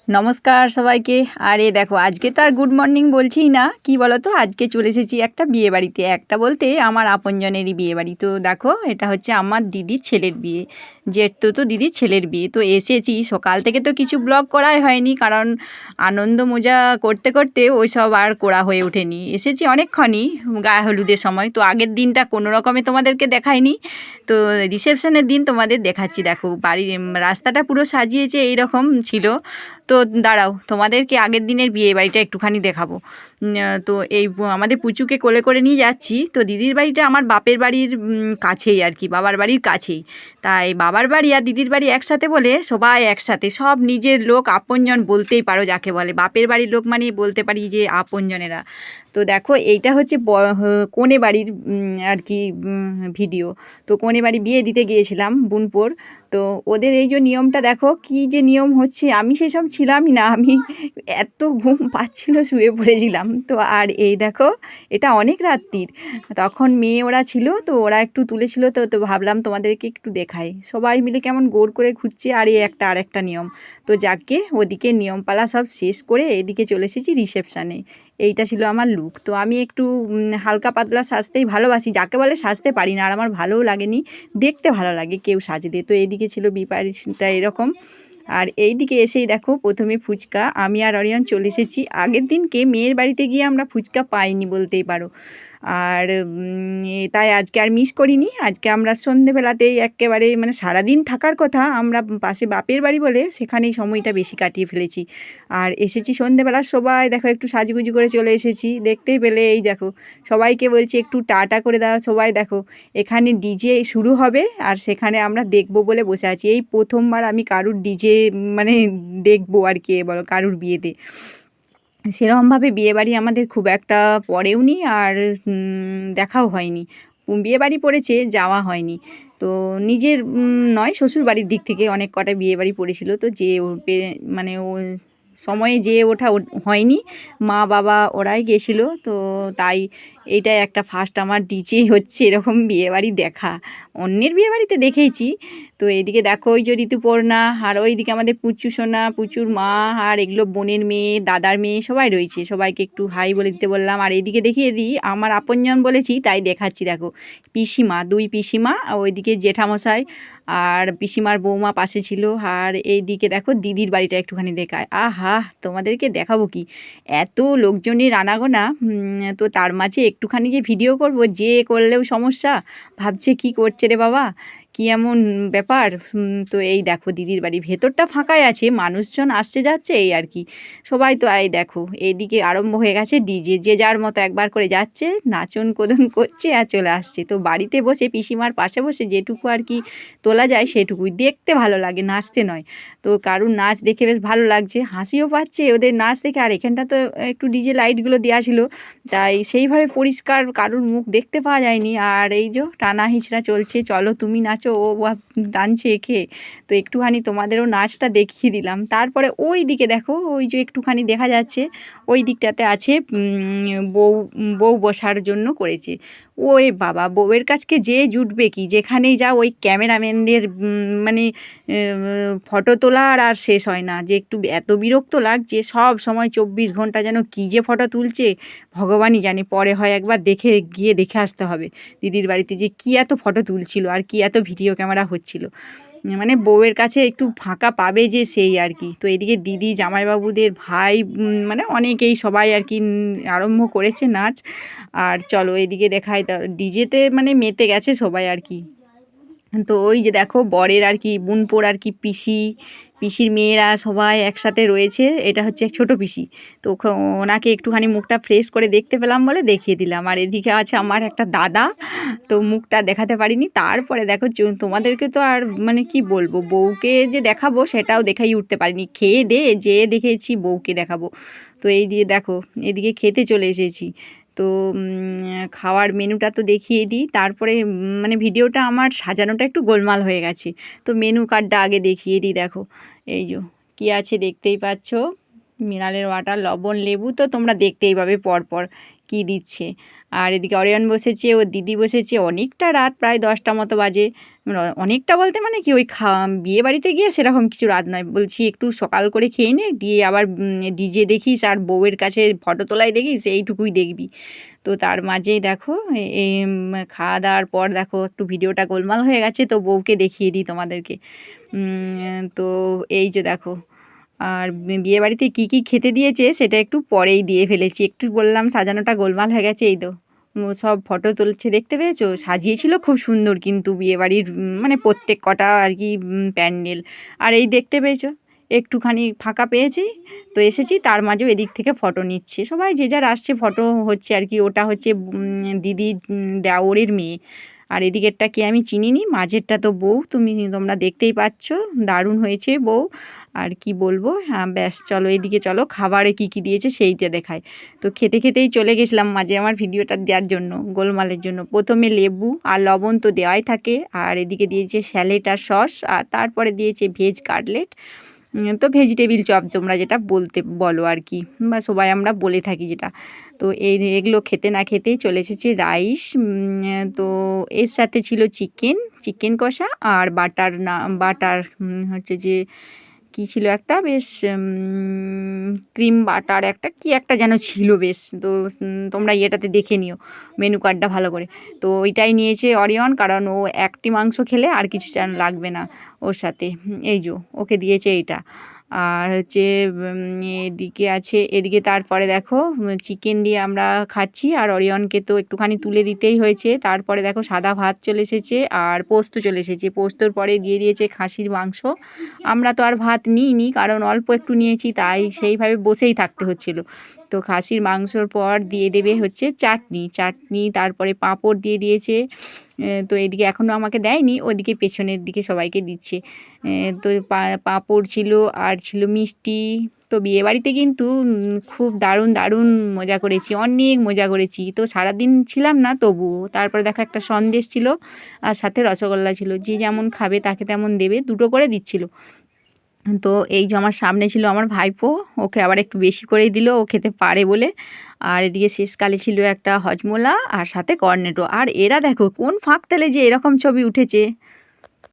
নমস্কার সবাইকে। আরে দেখো, আজকে তো আর গুড মর্নিং বলছিই না, কি বলো তো, আজকে চলে এসেছি একটা বিয়ে বাড়িতে। একটা বলতে আমার আপনজনেরই বিয়ে বাড়ি। তো দেখো, এটা হচ্ছে আমার দিদির ছেলের বিয়ে, জেঠতো তো দিদির ছেলের বিয়ে। তো এসেছি, সকাল থেকে তো কিছু ব্লগ করাই হয়নি, কারণ আনন্দ মজা করতে করতে ওই সব আর করা হয়ে ওঠেনি। এসেছি অনেকক্ষণই গায়ে হলুদের সময়, তো আগের দিনটা কোনো রকমে তোমাদেরকে দেখাইনি। তো রিসেপশনের দিন তোমাদের দেখাচ্ছি। দেখো, বাড়ির রাস্তাটা পুরো সাজিয়েছে, এইরকম ছিল। তো দাঁড়াও, তোমাদেরকে আগের দিনের বিয়ে বাড়িটা একটুখানি দেখাবো। তো এই আমাদের পুচুকে কোলে করে নিয়ে যাচ্ছি। তো দিদির বাড়িটা আমার বাপের বাড়ির কাছেই আর কি, বাবার বাড়ির কাছেই। তাই বাবার বাড়ি আর দিদির বাড়ি একসাথে বলে সবাই একসাথে, সব নিজের লোক, আপনজন বলতেই পারো যাকে বলে। বাপের বাড়ির লোক মানে বলতে পারি যে আপনজনেরা। তো দেখো, এইটা হচ্ছে কনে বাড়ির আর কি ভিডিও। তো কনে বাড়ি বিয়ে দিতে গিয়েছিলাম বোনপোর। তো ওদের এই যে নিয়মটা দেখো, কি যে নিয়ম হচ্ছে, আমি সেসব ছিলামই না। আমি এত ঘুম পাচ্ছিল, শুয়ে পড়েছিলাম। তো আর এই দেখো, এটা অনেক রাত্রির, তখন মেয়ে ওরা ছিল, তো ওরা একটু তুলেছিল। তো তো ভাবলাম তোমাদেরকে একটু দেখাই। সবাই মিলে কেমন গোল করে ঘুরছে, আর এই একটা আর একটা নিয়ম। তো যাকে ওদিকে নিয়মপালা সব শেষ করে এদিকে চলে এসেছি রিসেপশানে। এইটা ছিল আমার লুক। তো আমি একটু হালকা পাতলা সাজতেই ভালোবাসি, যাকে বলে সাজতে পারি না, আর আমার ভালোও লাগেনি, দেখতে ভালো লাগে কেউ সাজলে। তো এইদিকে ছিল বিপারিটা এরকম। আর এই দিকে এসেই দেখো, প্রথমে ফুচকা, আমি আর অরিয়ন চলে এসেছি। আগের দিনকে মেয়ের বাড়িতে গিয়ে আমরা ফুচকা পাইনি বলতেই পারো। আর তাই আজকে আর মিস করিনি। আজকে আমরা সন্ধেবেলাতেই এক্কেবারে, মানে সারাদিন থাকার কথা, আমরা পাশে বাপের বাড়ি বলে সেখানেই সময়টা বেশি কাটিয়ে ফেলেছি। আর এসেছি সন্ধেবেলা, সবাই দেখো একটু সাজুগুজু করে চলে এসেছি। দেখতেই পেলে এই দেখো, সবাইকে বলছি একটু টাটা করে দাও। সবাই দেখো, এখানে ডিজে শুরু হবে আর সেখানে আমরা দেখবো বলে বসে আছি। এই প্রথমবার আমি কারুর ডিজে মানে দেখবো আর কি, বলো, কারুর বিয়েতে। সেরকমভাবে বিয়েবাড়ি আমাদের খুব একটা পড়েও নি, আর দেখাও হয়নি। বিয়েবাড়ি পড়েছে, যাওয়া হয়নি। তো নিজের নয়, শ্বশুরবাড়ির দিক থেকে অনেক কটা বিয়েবাড়ি পড়েছিল, তো যেয়ে মানে ও সময়ে যেয়ে ওঠা হয়নি। মা বাবা ওরাই গেছিল। তো তাই এইটাই একটা ফার্স্ট আমার ডিজে হচ্ছে এরকম বিয়েবাড়ি দেখা। অন্যের বিয়েবাড়িতে দেখেইছি। তো এদিকে দেখো, ওই যে ঋতুপর্ণা, আর ওইদিকে আমাদের পুচু সোনা, পুচুর মা, আর এগুলো বোনের মেয়ে, দাদার মেয়ে, সবাই রয়েছে। সবাইকে একটু হাই বলে দিতে বললাম। আর এইদিকে দেখিয়ে দিই, আমার আপনজন বলেছি তাই দেখাচ্ছি। দেখো, পিসিমা, দুই পিসিমা, ওইদিকে জেঠামশাই, আর পিসিমার বৌমা পাশে ছিল। আর এইদিকে দেখো দিদির বাড়িটা একটুখানি দেখায়। আহা, তোমাদেরকে দেখাবো কি, এত লোকজনের আনাগোনা। তো তার মাঝে একটুখানি যে ভিডিও করব, যে করলেও সমস্যা, ভাবছে কি করছে রে বাবা, কি এমন ব্যাপার। তো এই দেখো, দিদির বাড়ি ভেতরটা ফাঁকাই আছে, মানুষজন আসছে যাচ্ছে এই আর কি। সবাই তো এই দেখো, এইদিকে আরম্ভ হয়ে গেছে ডিজে, যে যার মতো একবার করে যাচ্ছে, নাচন কোদন করছে আর চলে আসছে। তো বাড়িতে বসে পিসিমার পাশে বসে যেটুকু আর কি তোলা যায় সেটুকুই, দেখতে ভালো লাগে, নাচতে নয়। তো কারুর নাচ দেখে বেশ ভালো লাগছে, হাসিও পাচ্ছে ওদের নাচ দেখে। আর এখানটা তো একটু ডিজে লাইটগুলো দেওয়া ছিল, তাই সেইভাবে পরিষ্কার কারুর মুখ দেখতে পাওয়া যায়নি। আর এই যে টানা হিচড়া চলছে, চলো তুমি নাচো, ও টানছে একে। তো একটুখানি তোমাদেরও নাচটা দেখিয়ে দিলাম। তারপরে ওই দিকে দেখো, ওই যে একটুখানি দেখা যাচ্ছে, ওই দিকটাতে আছে বউ, বউ বসার জন্য করেছে। ওরে বাবা, বউয়ের কাছকে যে জুটবে কি, যেখানেই যাও ওই ক্যামেরাম্যানদের মানে ফটো তোলার আর শেষ হয় না। যে একটু এত বিরক্ত লাগছে, সব সময় 24 ঘন্টা যেন কী যে ফটো তুলছে ভগবানই জানে। পরে হয় একবার গিয়ে দেখে আসতে হবে দিদির বাড়িতে, যে কী এত ফটো তুলছিল আর কী এত ভিডিও ক্যামেরা হচ্ছিল। মানে বউয়ের কাছে একটু ফাঁকা পাবে যে, সেই আর কি। তো এদিকে দিদি, জামাইবাবুদের ভাই, মানে অনেকেই সবাই আর কি আরম্ভ করেছে নাচ। আর চলো এদিকে দেখায়, ডিজেতে মানে মেতে গেছে সবাই আর কি। তো ওই যে দেখো, বরের আর কি বোনপোর আর কি পিসি, পিসির মেয়েরা সবাই একসাথে রয়েছে। এটা হচ্ছে ছোট পিসি। তো ওনাকে একটুখানি মুখটা ফ্রেশ করে দেখতে পেলাম বলে দেখিয়ে দিলাম। আর এদিকে আছে আমার একটা দাদা, তো মুখটা দেখাতে পারিনি। তারপরে দেখো, তোমাদেরকে তো আর মানে কি বলবো, বউকে যে দেখাবো সেটাও দেখাই উঠতে পারিনি। খেয়ে যে দেখেছি বউকে দেখাবো। তো এই দিয়ে দেখো, এদিকে খেতে চলে এসেছি। তো খাওয়ার মেনুটা তো দেখিয়ে দিই, তারপরে মানে ভিডিওটা আমার সাজানোটা একটু গোলমাল হয়ে গেছে। তো মেনু কার্ডটা আগে দেখিয়ে দিই। দেখো, এই যে কী আছে দেখতেই পাচ্ছ। মিনারেল ওয়াটার, লবণ, লেবু তো তোমরা দেখতেই পাবে পরপর কি দিচ্ছে। আর এদিকে অরিয়ন বসেছে, ওর দিদি বসেছে। অনেকটা রাত, প্রায় 10টা মতো বাজে। অনেকটা বলতে মানে কি, ওই বিয়ে বাড়িতে গিয়ে সেরকম কিছু রাত নয়। বলছি একটু সকাল করে খেয়ে নে, দিয়ে আবার ডিজে দেখিস আর বউয়ের কাছে ফটো তোলাই দেখিস, এইটুকুই দেখবি। তো তার মাঝেই দেখো এই খাওয়া দাওয়ার পর দেখো একটু ভিডিওটা গোলমাল হয়ে গেছে, তো বউকে দেখিয়ে দিই তোমাদেরকে। তো এই যে দেখো, আর বিয়েবাড়িতে কী কী খেতে দিয়েছে সেটা একটু পরেই দিয়ে ফেলেছি। একটু বললাম সাজানোটা গোলমাল হয়ে গেছে, এই তো সব ফটো তুলছে, দেখতে পেয়েছো? সাজিয়েছিল খুব সুন্দর কিন্তু বিয়েবাড়ির মানে প্রত্যেক কটা আর কি প্যান্ডেল। আর এই দেখতে পেয়েছো, একটুখানি ফাঁকা পেয়েছি তো এসেছি, তার মাঝেও এদিক থেকে ফটো নিচ্ছে সবাই, যে যার আসছে ফটো হচ্ছে আর কি। ওটা হচ্ছে দিদি দেওরের মেয়ে। আর এদিকেরটা কি আমি চিনিনি, মাঝেরটা তো বউ, তোমরা দেখতেই পাচ্ছ, দারুণ হয়েছে বউ। আর কি বলবো, হ্যাঁ ব্যাস চলো এদিকে চলো, খাবারে কি কি দিয়েছে সেইটা দেখায়। তো খেতে খেতেই চলে গেছিলাম মাঝে আমার ভিডিওটা দেওয়ার জন্য, গোলমালের জন্য। প্রথমে লেবু আর লবণ তো দেওয়াই থাকে, আর এদিকে দিয়েছে স্যালাড আর সস, আর তারপরে দিয়েছে ভেজ কাটলেট। তো ভেজিটেবিল চপ তোমরা যেটা বলো আর কি, বা সবাই আমরা বলে থাকি যেটা। তো এগুলো খেতে না খেতেই চলে এসেছে রাইস। তো এর সাথে ছিল চিকেন কষা আর বাটার হচ্ছে যে কী ছিল একটা বেশ ক্রিম বাটার একটা কি একটা যেন ছিল বেশ। তো তোমরা ইয়েটাতে দেখে নিও মেনু কার্ডটা ভালো করে। তো ওইটাই নিয়েছে অরিয়ন, কারণ ও একটি মাংস খেলে আর কিছু লাগবে না ওর সাথে। এই যে ওকে দিয়েছে এইটা। আর হচ্ছে এদিকে তারপরে দেখো চিকেন দিয়ে আমরা খাচ্ছি, আর অরিয়নকে তো একটুখানি তুলে দিতেই হয়েছে। তারপরে দেখো সাদা ভাত চলে এসেছে আর পোস্ত চলে এসেছে। পোস্তর পরে দিয়ে দিয়েছে খাসির মাংস। আমরা তো আর ভাত নিইনি, কারণ অল্প একটু নিয়েছি, তাই সেইভাবে বসেই থাকতে হচ্ছিল। তো খাসির মাংসর পর দিয়ে দেবে হচ্ছে চাটনি, তারপরে পাঁপড় দিয়ে দিয়েছে। তো এদিকে এখনও আমাকে দেয়নি, ওদিকে পেছনের দিকে সবাইকে দিচ্ছে। তো পাঁপড় ছিল আর ছিল মিষ্টি। তো বিয়েবাড়িতে কিন্তু খুব দারুণ দারুণ মজা করেছি, অনেক মজা করেছি। তো সারাদিন ছিলাম না তবুও। তারপরে দেখো একটা সন্দেশ ছিল আর সাথে রসগোল্লা ছিল, যে যেমন খাবে তাকে তেমন দেবে, 2টো করে দিচ্ছিল। তো এই যে আমার সামনে ছিল আমার ভাইপো, ওকে আবার একটু বেশি করেই দিল, ও খেতে পারে বলে। আর এদিকে শেষকালে ছিল একটা হজমোলা আর সাথে কর্নেটো। আর এরা দেখো কোন ফাঁক তেলে যে এরকম ছবি উঠেছে।